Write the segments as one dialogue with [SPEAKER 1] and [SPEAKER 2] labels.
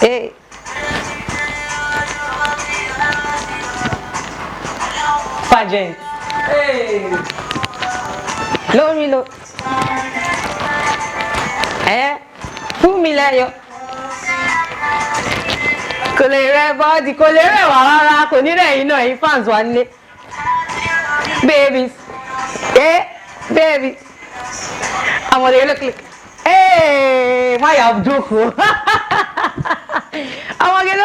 [SPEAKER 1] Hey. Pageant. Hey. Lórí lo. Fún mi lẹ́yọ̀. Kò lè rẹ bọ́ọ̀dì, kò lè rẹ wà rárá, kò ní rẹ̀ yín náà, yín fans wà nílé. Babies. Baby. Àwọn ọ̀dẹ̀ lókè. Má yà jókòó. Àwọn ọ̀dẹ̀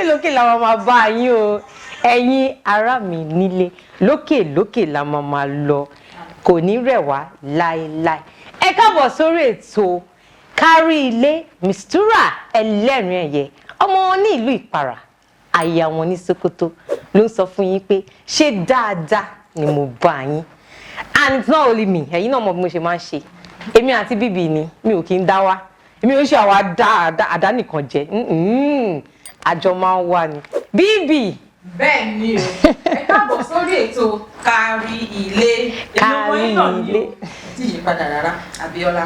[SPEAKER 1] lókè làwọn máa bá yín o. Ẹ̀yin ará mi nílé, lókè la máa lọ. Kò ní rẹ̀ wá láéláé. Ẹ káàbọ̀ sórí ètò Kárí Ilé, Mistura ẹlẹ́rìn ẹ̀yẹ. Ọmọ ní ìlú Ìpàrà, aya wọn ní Sókótó ló ń sọ fún yín pé ṣé dáadáa ni mo bá yín. And it's not only me, ẹ̀yin náà mọ̀ bí mo ṣe máa ń ṣe. Èmi àti Bíbí ni, mi ò kí ń dá wá. Èmi ò ṣe àwa àdá nìkan jẹ. Àjọ máa ń wá ni. Bíbí.
[SPEAKER 2] Bẹ́ẹ̀ ni o, ẹ káàbọ̀ sórí ètò Kárí Ilé.
[SPEAKER 1] Kárí Ilé.
[SPEAKER 2] Tí yìí padà rárá, Abíọ́lá.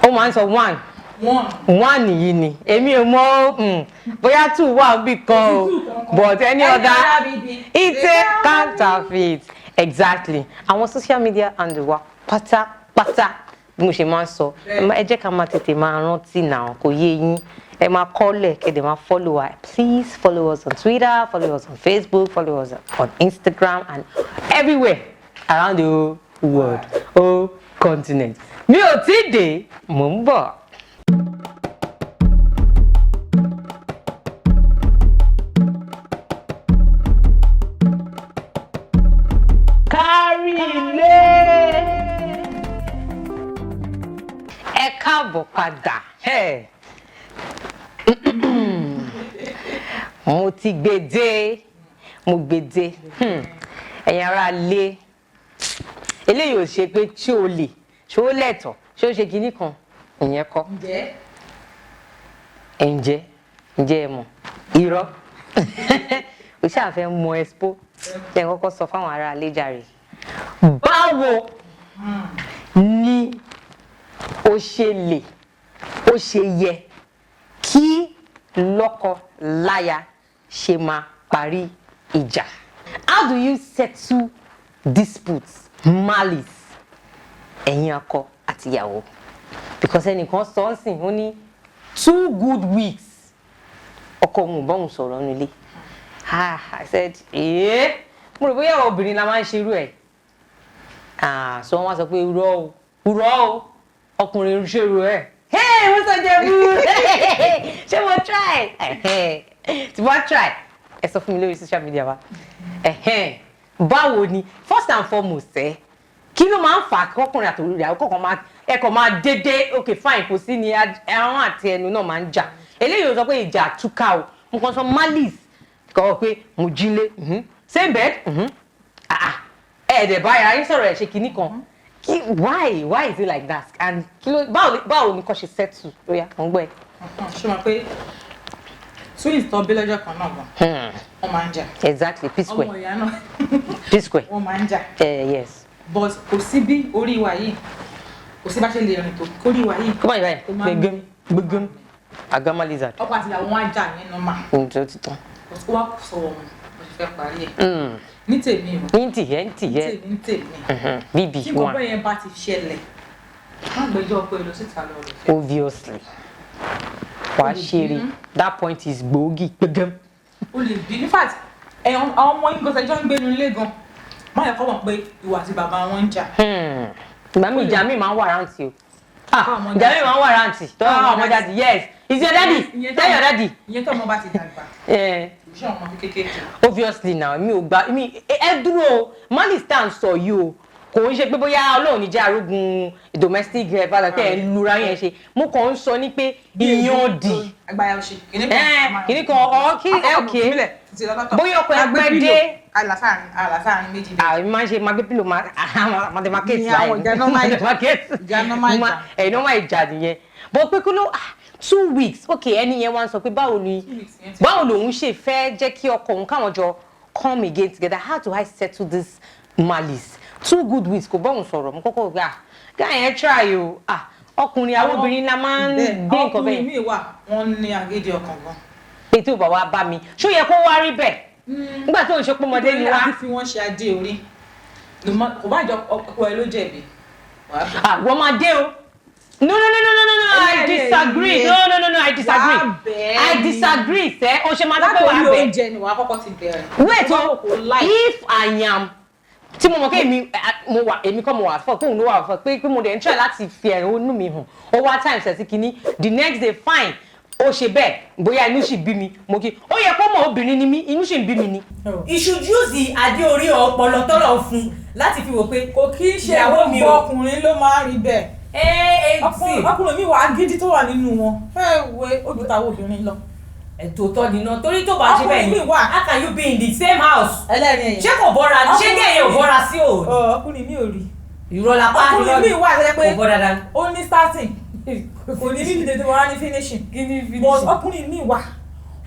[SPEAKER 1] Ó máa ń sọ one yìí ni. Èmi ò mọ̀ bóyá two wà bí kan o. But any other, it's a counterfeit. Exactly. Àwọn social media handle wa pátápátá bí mo ṣe máa ń sọ. Ẹ jẹ́ ká máa tètè máa rántí náà, kò yé yín. Ẹ máa kọ́lẹ̀ kẹ́dẹ̀ máa follow wa. Please follow us on Twitter, follow us on Facebook, follow us on Instagram and everywhere around the whole world, whole continent. Mi ò tí dé, mò ń bọ̀. Kárí Ilé. Ẹ káàbọ̀ padà. Mo ti gbèdé. Ẹ̀yin ará ilé. Eléyìí ò ṣe pé tí o lè, ṣé ó lẹ́tọ̀, ṣé ó ṣe kinní kan, ìyẹn kọ́. Ǹjẹ́ ẹ mọ̀? Irọ́. O ṣáà fẹ́ mọ expo. Ṣé kọ́kọ́ sọ fáwọn ará ilé jàre. Báwo ni ó ṣe yẹ kí lọ́kọ láya ṣe máa parí ìjà? How do you settle disputes, malice, ẹ̀yin ọkọ àti ìyàwó? Because ẹnìkan sọ ń sìn, ó ní 2 good weeks ọkọ òun ò bá òun sọ̀rọ̀ nílé. I said, mo rò bóyá obìnrin la máa ń ṣerú ẹ̀. So wọ́n wá sọ pé rọ́ o, ọkùnrin ṣerú ẹ̀. Wọ́n sọ jẹ́ bú. Ṣé mo try? Tí wọ́n try, ẹ sọ fún mi lórí social media wa. Báwo ni first and foremost kí ló máa ń fà kọkùnrin àti ìyàwó kọ̀ọ̀kan ẹ̀kọ́ máa dédé okay fine kò sí ni ẹran àti ẹnu náà máa ń jà. Eléyìí ò sọ pé ìjà túká o, mo kàn sọ malice kọ́ pé mo jílé same bed ẹ̀ẹ́dẹ̀ báyà yín sọ̀rọ̀ ẹ̀ ṣe kinní kan. Why is it like that? And báwo ni kò ṣe settle lóyá mo ń gbọ́ ẹ.
[SPEAKER 2] Ṣé mo pé twins tó bí lọ́jọ́ kan náà gan wọ́n máa ń jà.
[SPEAKER 1] Exactly, P-square.
[SPEAKER 2] Ọmọ ìyá náà
[SPEAKER 1] P-square.
[SPEAKER 2] wọ́n máa ń jà.
[SPEAKER 1] Yes.
[SPEAKER 2] But kò sí bí orí wa yìí kò sí bá ṣe lè rìn tó kórí wa yìí.
[SPEAKER 1] Kó má yẹ báyìí gbẹgẹm agama lizard.
[SPEAKER 2] Ọkọ àti ìyàwó wọn á jà ní nọ́mà.
[SPEAKER 1] Ǹjẹ́ ó ti tán.
[SPEAKER 2] Ó wá kù sọ́wọ́ wọn mo ti fẹ́ parí ẹ̀. Ní tèmi o.
[SPEAKER 1] Ní tìyẹ́.
[SPEAKER 2] Ní tèmi.
[SPEAKER 1] Bíbí
[SPEAKER 2] tí gbogbo yẹn bá ti ṣẹlẹ̀ má gbẹ́jọ́ pé lọ síta lọ rẹ̀ fẹ́.
[SPEAKER 1] Obviously wàá ṣeré that point is gbòógì gbẹgẹm.
[SPEAKER 2] O lè bí in fact àwọn ọmọ yín gbọ́sẹ̀ jọ ń gbénu ilé gan má yẹ kọ́ mọ̀ pé ìwà àti bàbá wọn ń jà.
[SPEAKER 1] Ìgbà mi ìjà mi máa ń wà rántí o. Ìjà mi máa ń wà rántí. Tọ́wọ́ ọmọ daddy, yes. Is your daddy? Tell your daddy.
[SPEAKER 2] Ìyẹn tó ọmọ bá ti dàgbà. Ìṣe ọmọ kékeré.
[SPEAKER 1] Obviously now mi ò gbà ẹ dúró o malice tá à ń sọ yìí o kò ń ṣe pé bóyá Ọlọ́run ní jẹ́ arógun domestic father tẹ́ ẹ̀ ń lura yẹn ṣe mo kàn ń sọ ní pé ìyàn dì.
[SPEAKER 2] Àgbáyà òṣì.
[SPEAKER 1] Kìnní kan ọ̀kẹ́ bóyá ọkọ ẹ pẹ́ dé.
[SPEAKER 2] Àlàsáàrin méjì bẹ́ẹ̀.
[SPEAKER 1] Àwọn máa ń ṣe máa gbé pílò máa dé market
[SPEAKER 2] báyìí. Àwọn ìjà normal
[SPEAKER 1] ìjà normal ìjà nìyẹn. But pé kí ló 2 weeks okay ẹni yẹn wá ń sọ pé báwo lòun ṣe fẹ́ jẹ́ kí ọkọ òun káwọn jọ come again together. How do I settle this malice? 2 good weeks kò bá òun sọ̀rọ̀ mo kọ́kọ́ gbà guy yẹn try o ọkùnrin àwọn obìnrin la máa ń gbé nǹkan bẹ́ẹ̀.
[SPEAKER 2] ọkùnrin mi wà wọ́n ní agídí ọkàn gan.
[SPEAKER 1] ètò ìbọ̀ wa bá mi ṣó yẹ kó wá rí bẹ́ẹ̀ nígbà tó ń ṣe pọ́mọdé ni wá.
[SPEAKER 2] nítorí fi wọ́n ṣe adé orí kò bá jọ ọkọ ẹ ló jẹ̀bi.
[SPEAKER 1] wọ́n máa dé o. No, I disagree. No, I disagree. Sẹ́, o ṣe máa dúpẹ́ wà bẹ́ẹ̀.
[SPEAKER 2] Látòrí oúnjẹ ni wàá kọ́kọ́ ti bẹ̀rẹ̀.
[SPEAKER 1] Wait o, if I am, tí mo mọ̀ pé èmi kọ́ mo wà fọ́, tóun ló wà fọ́, pé mo dẹ̀ ń try láti fi ẹ̀hónú mi hàn. Over time ṣẹ̀ sí kínní, the next day fine, ó ṣe bẹ́ẹ̀, bóyá inú sì bí mi, mo kí. Ó yẹ kó mọ̀ obìnrin ni mí, inú sì ń bí mi ni.
[SPEAKER 3] You should use the adé orí ọpọlọ tọ́lọ̀ fún láti fi wò pé
[SPEAKER 2] kò kí ń ṣe gbogbo ọkùnrin ló máa ń rí bẹ́ẹ̀. Ọkùnrin mi wà gidi tó wà nínú wọn wé ojútàwọ obìnrin lọ.
[SPEAKER 3] Tòótọ́ nínú torí tó bá ṣe bẹ́ẹ̀ ni how can you be in the same house.
[SPEAKER 2] ẹlẹ́rìí ẹ̀yẹ
[SPEAKER 3] ṣé kò bọ́ra ṣé kẹ́yìn ò bọ́ra sí o.
[SPEAKER 2] ọkùnrin mi ò rí.
[SPEAKER 3] ìrọ̀lá pa
[SPEAKER 2] ọkùnrin mi wà lẹ́yìn pé
[SPEAKER 3] kò bọ́ dáadáa.
[SPEAKER 2] ó ní starting kò ní ní dédé wọn á ní finishing. but ọkùnrin mi wà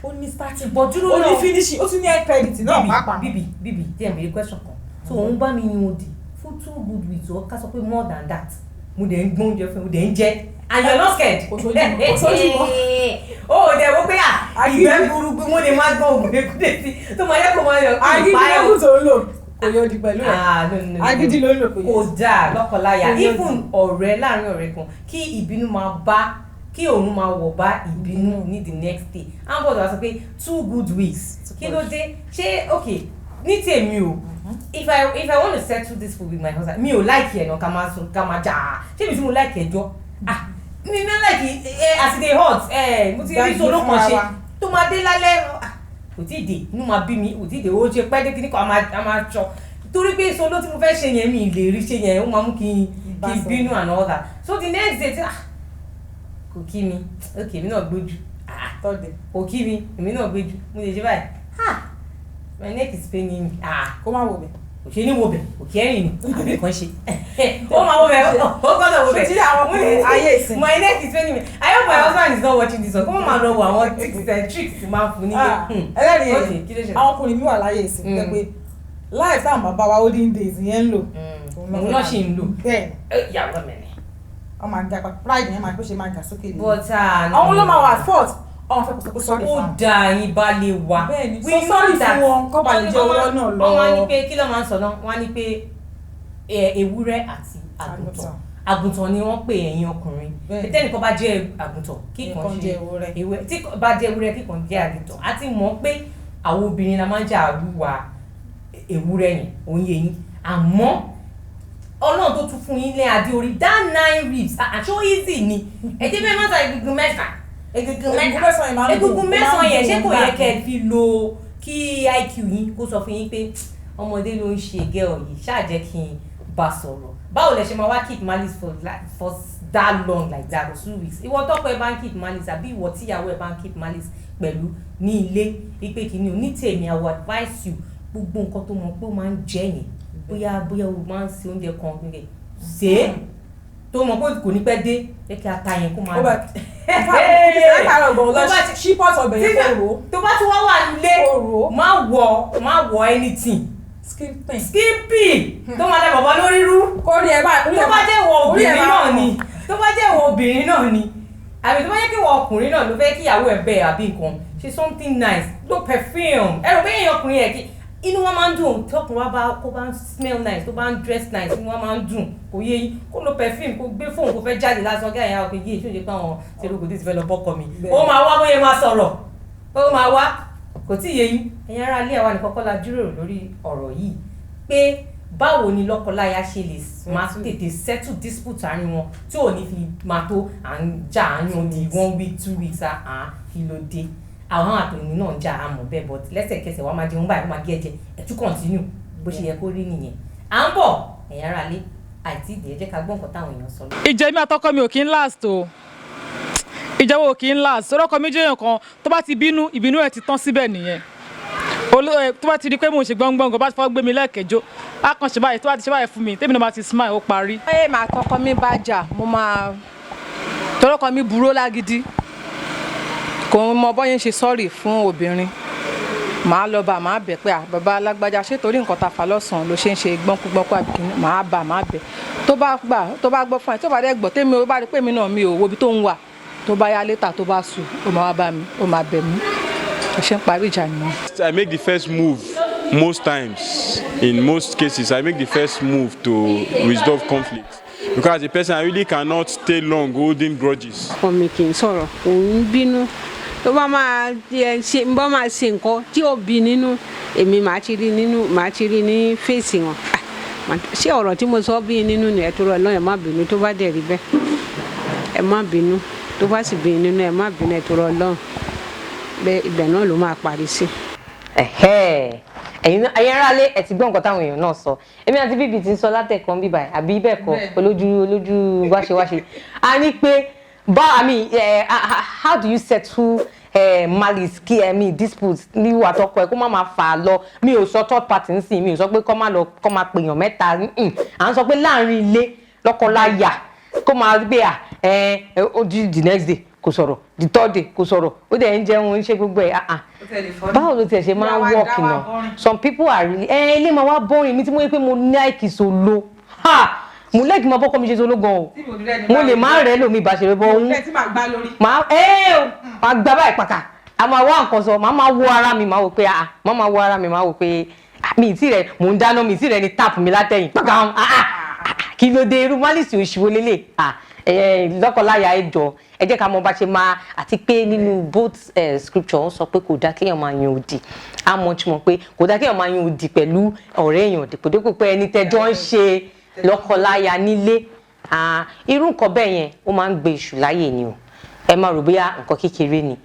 [SPEAKER 2] ó ní starting ó ní finishing ó tún ní end credit náà pàápàá.
[SPEAKER 3] bíbí tí ẹ̀ ń béèrè question kan so òun bá mi yan òdì fún 2 good weeks or ká sọ pé more than that mo dẹ̀ ń gbọ́ oúnjẹ fún mi mo dẹ̀ ń jẹ and you are not scared.
[SPEAKER 2] kò sójú wọn.
[SPEAKER 3] ó dẹ̀ wọ́n pé ìgbẹ́ burúkú mo lè má gbọ́ ògùn ekúdé sí tó máa yẹ kó máa yọ
[SPEAKER 2] agídí tó ń lò kò yóò di pẹ̀lú ẹ̀ agídí ló ń lò kò yóò.
[SPEAKER 3] kò dáa lọ́kọláya even ọ̀rẹ́ láàrin ọ̀rẹ́ kan kí ìbínú máa bá kí òun máa wọ̀ bá ìbínú ní the next day ambos wa sọ pé 2 good weeks kí ló dé ṣé okay ní tèmi o if I want to settle this food with my husband mi ò like ẹ̀ náà ká máa jà ṣé mi tí mo like ẹjọ́ mi náà like as e dey hot mo ti rí solo kan ṣe tó máa dé lálẹ́ kò tí ì dé inú máa bí mi kò tí ì dé ó ṣe pẹ́ dé kíní kan a máa ṣọ torí pé solo tí mo fẹ́ ṣe yẹn mi lè rí ṣe yẹn ó máa mú kí n bínú and all that so the next day kò kí mi ok èmi náà gbójú kò kí mi èmi náà gbójú mo lè ṣe báyìí my neck is paining me
[SPEAKER 2] kó má wò bẹ̀.
[SPEAKER 3] kò ṣe ní wo bẹ̀ kò kẹ́rìn ni àbí kan ṣe ó máa wo bẹ̀ ó gbọ́dọ̀ wo bẹ̀
[SPEAKER 2] ṣètìlẹ̀ àwọn ọkùnrin ayé ìsìn.
[SPEAKER 3] my neck is paining me I hope my husband is not watching this one kó máa lọ wo àwọn tricks máa fún nílé.
[SPEAKER 2] ẹlẹ́rìí ẹ̀yẹ àwọn ọkùnrin mi wà láyé ìsìn jẹ́ pé láì sáà bàbá wa olden days yẹn ń lò.
[SPEAKER 3] òun náà ṣì ń lò
[SPEAKER 2] bẹ́ẹ̀
[SPEAKER 3] yàrá mẹ́rin.
[SPEAKER 2] ọmọ àgbà pride yẹn máa ṣe máa gà sókè ní.
[SPEAKER 3] but
[SPEAKER 2] àwọn ló máa wà at fault ọmọ fẹ́ kó sọ́ọ̀rì fún wa.
[SPEAKER 3] ó dà yín bá lè wà.
[SPEAKER 2] bẹ́ẹ̀ni sọ sọ́ọ̀rì fún wọn kọ́ bá lè jẹ́ owó náà lọ.
[SPEAKER 3] wọ́n wá ní pé kí ló máa ń sọ náà wọ́n á ní pé ewúrẹ́ àti àgùntàn ni wọ́n pè ẹ̀yin ọkùnrin tẹ́nìkan bá jẹ́ àgùntàn kíkan ṣe ewúrẹ́ tí bá jẹ́ ewúrẹ́ kíkan jẹ́ àgùntàn a ti mọ̀ pé àwọn obìnrin la máa ń jà àwùwà ewúrẹ́ yẹn òun yẹ yín àmọ́ ọlọ́run tó tún fún yín lé adé orí that 9 ribs àṣọ easy ni ẹ̀jẹ̀ bẹ́ẹ̀ máa ń ta egungun mẹ́ta egungun mẹ́sàn-án yẹn ṣé kò yẹ kẹ́ ẹ fi lo kí IQ yín kó sọ fún yín pé ọmọdé ló ń ṣe girl yìí ṣáà jẹ́ kí n bá sọ̀rọ̀ báwo lẹ ṣe máa wá keep malice for that long like that for 2 weeks ìwọ tọ́kọ ẹ bá ń keep malice àbí ìwọ tíyàwó ẹ bá ń keep malice pẹ̀lú ní ilé wípé kìíní o ní tèmi I will advise you gbogbo nǹkan tó mọ̀ pé ó máa ń jẹ́ yẹn bóyá o máa ń ṣe oúnjẹ kan nílẹ̀ ṣe é tó mọ̀ pé kò ní pẹ́ dé ẹ kí ata yẹn kó máa dùn. tó bá ti wá wà nílé má wọ anything skimpy tó máa dá bàbá lórí rú tó bá jẹ́ wọ obìnrin náà ni àbí tó bá jẹ́ kí wọ ọkùnrin náà ló fẹ́ kí ìyàwó ẹ̀ bẹ́ẹ̀ àbí nǹkan ṣe something nice lo perfume ẹ̀rọ bẹ́ẹ̀ yẹn ọkùnrin yẹn kí inú wọn máa ń dùn tí ọkùnrin wa bá ń smell nice tó bá ń dress nice inú wọn máa ń dùn kò yé yín kó lo perfume kó gbé fóònù kó fẹ́ jáde lásán kí àyà ọkọ̀ yìí ṣòye pé àwọn ṣerúkú tí ti fẹ́ lọ bọ́kọ mi ó máa wá bóyá máa sọ̀rọ̀ ó máa wá kò tí ì yé yín ẹ̀yin ará ilé àwa nìkan kọ́ la jíròrò lórí ọ̀rọ̀ yìí pé báwo ni lọ́kọláya ṣe lè máa tètè settle dispute àárín wọn tí ò ní fi máa tó à ń jà àárín di 1 week 2 weeks kí ló dé àwọn àtòyìn náà ń jà àmọ́ bẹ́ẹ̀ but lẹ́sẹ̀kẹsẹ̀ wàá máa jẹun báyìí wọ́n máa gé ẹ̀jẹ̀ ẹ̀tún continue bó ṣe yẹ kó rí nìyẹn à ń bọ̀ ẹ̀yin ará ilé àìtí ìdí ẹ jẹ́ ká gbọ́ nǹkan táwọn èèyàn sọ.
[SPEAKER 4] ìjẹ́ mi àtọkọ mi ò kí ń last o ìjẹ́wọ́ ò kí ń last orúkọ mi jẹ́ èèyàn kan tó bá ti bínú ìbínú ẹ̀ ti tán síbẹ̀ nìyẹn tó bá ti di pé mo ṣe gbọ́ngbọ́n bá ti fọ́ gbé mi lẹ́ẹ̀kẹjọ á kàn ṣe báyìí tó bá ti ṣe báyìí fún mi tèmi náà bá ti smile ó parí.
[SPEAKER 5] ẹ máa tọkọ mi bá jà mo máa tọrọkọ mi burú lágídí kò mọ bọ́yẹn ṣe sọ́ọ̀rì fún obìnrin màá lọ bá màá bẹ̀ pé bàbá alágbájá ṣé torí nǹkan tá a fà lọ́sàn-án ló ṣe ń ṣe gbọ́nkúgbọ́nkú àbí kìíní màá bẹ̀ tó bá gbọ́ fún ẹ tó bá dẹ́ gbọ́ tèmi ó bá rí pé mi náà mi ò wo ibi tó ń wà tó bá yá létà tó bá sùn ó máa wá bá mi ó máa bẹ̀ mí ẹ ṣe ń parí ìjà nìyẹn.
[SPEAKER 6] I make the first move most times. In most cases, I make the first move to resolve conflict. Because as a person, I really cannot stay long holding grudges.
[SPEAKER 7] Ọmọ kì í sọ̀rọ̀, òun bínú. Tó bá máa ṣe nǹkan tí ó bí nínú, èmi máa ti rí ní fèsì wọn. Ṣé ọ̀rọ̀ tí mo sọ bí nínú ni ẹ tó rọ lọ́yẹ̀ má bínú tó bá dẹ̀ rí bẹ́ẹ̀. Ẹ má bínú tó bá sì bí nínú ẹ má bínú ẹ tó rọ lọ́hùn. Bẹ́ẹ̀ ibẹ̀ náà ló máa parí sí.
[SPEAKER 1] Ẹ̀yin aráalé ẹ ti gbọ́ nǹkan táwọn èèyàn náà sọ èmi àti bíbí ti ń sọ látẹ̀kọ́ bíbá ẹ̀ àbí bẹ́ẹ̀ kọ́ olójú wáṣewáṣe a ní pé how do you settle malice disputes ní ìwà tọkọ ẹ kó má máa fà á lọ mi ò sọ third party nsìn mi ò sọ pé kọ́ máa pèèyàn mẹ́ta à ń sọ pé láàrin ilé lọ́kọláya kó máa gbé ó di the next day kò sọ̀rọ̀ the third day kò sọ̀rọ̀ ó dẹ̀ ń jẹun ń ṣe gbogbo ẹ̀ báwo ló tiẹ̀ ṣe máa ń work náà some people are really ilé máa wá boring mi tí mo yẹ pé mo like solo mo like máa bọ́kọ́ mi ṣe solo gan o mo lè má rẹ̀ lómi ìbáṣẹ̀rẹ̀ bọ́ ohun máa gbá báyìí pàkà a máa wá nǹkan sọ máa wo ara mi máa wò pé máa wo ara mi máa wò pé mi ì tí rẹ̀ mò ń dáná mi ì tí rẹ̀ ni tap mi látẹ̀yìn pàkà kí ló dé irú málìsì òṣìwò lélẹ̀ lọ́kọláya ẹjọ́ ẹ jẹ́ ká mọ̀ bá ṣe máa àti pé nínú both scripture ó sọ pé kò dá kéèyàn máa yan òdì á mọ̀ tí mo pé kò dá kéèyàn máa yan òdì pẹ̀lú ọ̀rẹ́ èèyàn dèpòdépò pé ẹni tẹ́jọ́ ń ṣe lọ́kọláya nílé irú nǹkan bẹ́ẹ̀ yẹn ó máa ń gbé èṣù láyè ni o ẹ máa rò bóyá nǹkan kékeré ni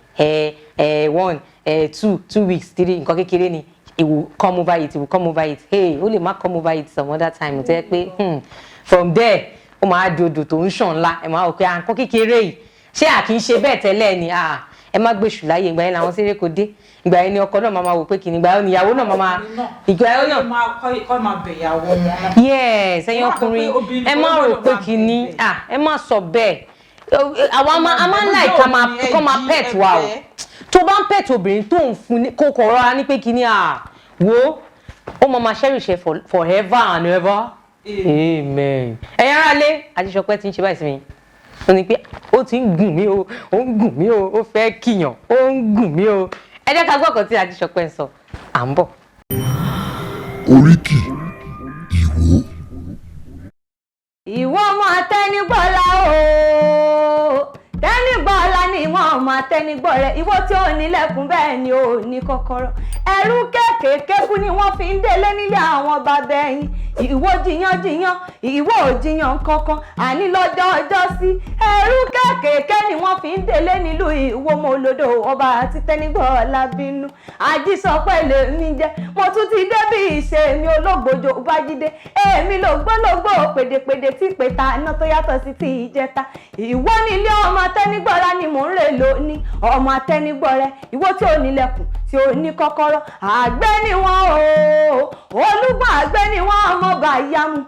[SPEAKER 1] 2 weeks 3 nǹkan kékeré ni it will come over it ó lè má come over it some other time tó yẹ pé from there ó máa di odò tó ń ṣàn ńlá ẹ máa wò pé nǹkan kékeré yìí ṣé àkì í ṣe bẹ́ẹ̀ tẹ́lẹ̀ ni ẹ má gbèsù láyè ìgbà yẹn làwọn ṣeré kò dé ìgbà yẹn ni ọkọ náà máa wò pé kìnnìún ìgbà yẹn ni ìyàwó náà ìgbà yẹn náà.
[SPEAKER 2] kọ́ máa bẹ̀ ìyàwó wọn náà.
[SPEAKER 1] yes ẹ̀yin ọkùnrin ẹ má rò pé kìnnìún ẹ má sọ bẹ́ẹ̀ àwọn a máa ń láì kọ́ máa pet wa o tó bá ń pet obìnrin tó ń fún ní kókò rọra ní pé kìnnìún wo ó máa cherish forever and ever. Amen. Ẹ̀yin aráalé Adéṣọpẹ́ ti ń ṣe báyìí sí mi ó ní pé ó ti ń gùn mí o ó ń gùn mí o ó fẹ́ kíyàn ó ń gùn mí o ẹ jẹ́ ká gbọ́ ọ̀kan tí Adéṣọpẹ́ ń sọ à ń bọ̀.
[SPEAKER 8] Oríkì Ìwó.
[SPEAKER 9] Ìwọ ọmọ Tẹ́nígbọ́lá o Tẹ́nígbọ́lá ni ìwọ ọmọ Tẹ́nígbọ́lá ìwọ tí ò nílẹ̀kùn bẹ́ẹ̀ ni ò ní kọ́kọ́rọ́ ẹrú kéékèèké kú ni wọ́n fi ń délé nílé àwọn bàbá ẹ̀yìn ìwọ jiyàn ìwọ ò jiyàn kankan àní lọ́jọ́ ọjọ́ sí ẹrú kéékèèké ni wọ́n fi ń délé nílùú Ìwó mọ́lódò ọba àti Tẹ́nígbọ́lá bínú Àjíṣọpẹ́ lèmi jẹ́ mo tún ti débi ìṣe mi ológbòjò Bájídé èmi lògbólógbò pèdèpèdè tí pèta iná tó yàtọ̀ sí ti ìjẹta ìwọ nílé ọmọ Tẹ́nígbọ́lá ni mò ń rè lóní ọmọ Tẹ́nígbọ́lá ìwọ tí ò nílẹ̀kùn tí ò ní kọ́kọ́rọ́ àgbẹ̀ ni wọ́n o olúgbọ́n àgbẹ̀ ni wọ́n ọmọ bá yamu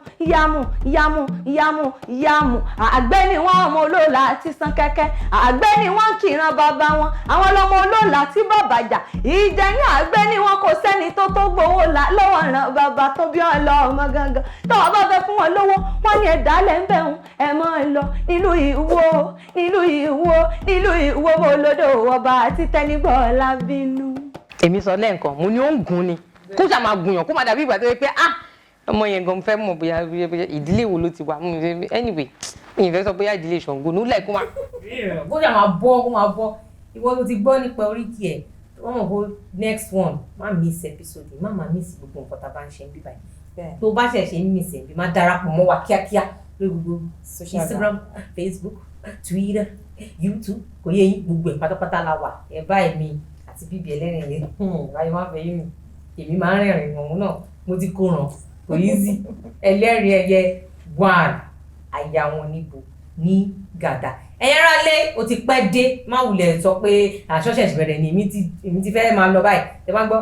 [SPEAKER 9] àgbẹ̀ ni wọ́n ọmọ olóòlà tí san kẹ́kẹ́ àgbẹ̀ ni wọ́n kìran bàbá wọn àwọn ọlọ́mọ olóòlà tí bàbá jà ìjẹ ní àgbẹ̀ ni wọ́n kò sẹ́ni tó gbowó lọ́wọ́ ràn bàbá tó bí ọlọ ọmọ gangan tó wọ́n bá fẹ́ fún wọn lówó wọ́n ní ẹ̀dálẹ̀ ń bẹ̀rùn ẹ̀ mọ́ ẹ lọ nílùú Ìwó mọ́lódò ọba àti Tẹ́nígbọ́lá bínú.
[SPEAKER 1] Èmi sọ lẹ́ǹkan mo ní ó ń gun ni kó ṣáà máa gùnyàn kó máa dàbí ìgbà tó yẹ pé ọmọ yẹn gan fẹ́ mọ̀ bóyá ìdílé wo ló ti wà anyway mi fẹ́ sọ bóyá ìdílé Ṣàngó ní ó lẹ̀ kó máa.
[SPEAKER 3] kó ṣáà máa bọ́ ìwọ ló ti gbọ́ nípa oríkì ẹ̀ wọ́n mọ̀ bó next one má miss episode má miss gbogbo nǹkan tá a bá ń ṣe ń bí báyìí tó bá ṣẹ̀ṣẹ̀ ń miss ẹ̀ bí má darapọ̀ mọ́ wa kíákíá lórí gbogbo Instagram Facebook Twitter YouTube kò yẹ yín gbogbo ẹ̀ pátápátá la wà ẹ̀ báyìí mi àti bíbí ẹlẹ́rìn yẹn ráyé má fẹ́ yín mi èmi máa ń rìnrìn òun náà mo ti kó ràn kò easy ẹlẹ́rìí ẹyẹ one àyà wọn níbo ní gàdá ẹ̀yin aráalé o ti pẹ́ dé má wulẹ̀ sọ pé àṣọ́ṣẹ̀ bẹ̀rẹ̀ ni èmi ti fẹ́ máa lọ báyìí ẹ bá gbọ́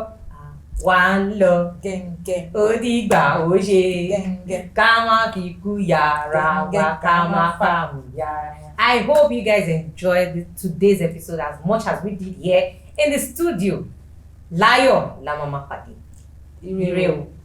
[SPEAKER 3] wà ń lọ gẹ́gẹ́ ó dìgbà ó ṣe gẹ́gẹ́ ká má fi kú yàrá wa ká má fàmù yàrá. I hope you guys enjoyed today's episode as much as we did here in the studio. láyọ̀ la máa pàdé ire o.